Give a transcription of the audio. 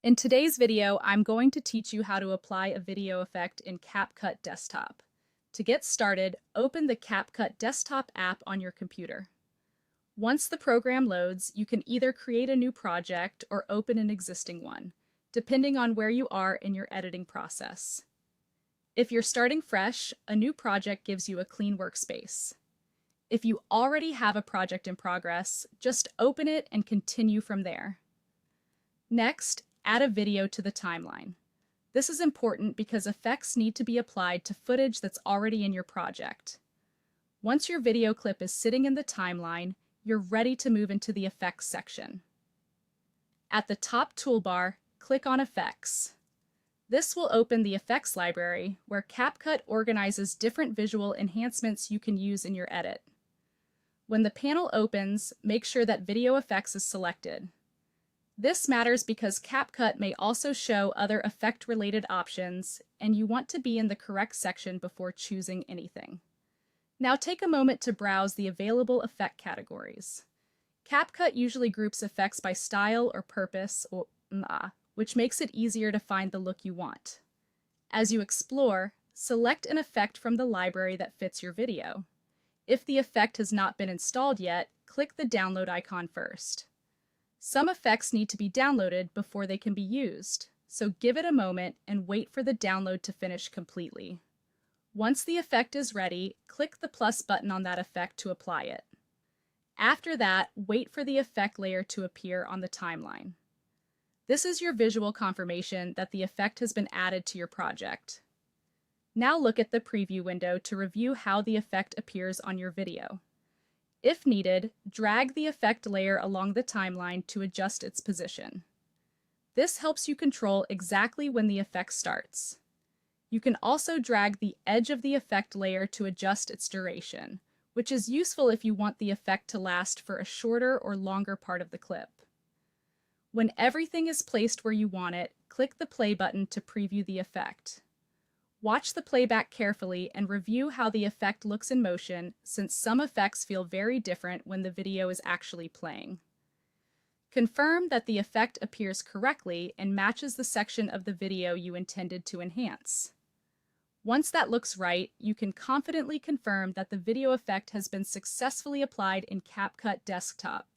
In today's video, I'm going to teach you how to apply a video effect in CapCut Desktop. To get started, open the CapCut Desktop app on your computer. Once the program loads, you can either create a new project or open an existing one, depending on where you are in your editing process. If you're starting fresh, a new project gives you a clean workspace. If you already have a project in progress, just open it and continue from there. Next, add a video to the timeline. This is important because effects need to be applied to footage that's already in your project. Once your video clip is sitting in the timeline, you're ready to move into the Effects section. At the top toolbar, click on Effects. This will open the Effects library, where CapCut organizes different visual enhancements you can use in your edit. When the panel opens, make sure that Video Effects is selected. This matters because CapCut may also show other effect-related options, and you want to be in the correct section before choosing anything. Now take a moment to browse the available effect categories. CapCut usually groups effects by style or purpose, which makes it easier to find the look you want. As you explore, select an effect from the library that fits your video. If the effect has not been installed yet, click the download icon first. Some effects need to be downloaded before they can be used, so give it a moment and wait for the download to finish completely. Once the effect is ready, click the plus button on that effect to apply it. After that, wait for the effect layer to appear on the timeline. This is your visual confirmation that the effect has been added to your project. Now look at the preview window to review how the effect appears on your video. If needed, drag the effect layer along the timeline to adjust its position. This helps you control exactly when the effect starts. You can also drag the edge of the effect layer to adjust its duration, which is useful if you want the effect to last for a shorter or longer part of the clip. When everything is placed where you want it, click the play button to preview the effect. Watch the playback carefully and review how the effect looks in motion, since some effects feel very different when the video is actually playing. Confirm that the effect appears correctly and matches the section of the video you intended to enhance. Once that looks right, you can confidently confirm that the video effect has been successfully applied in CapCut Desktop.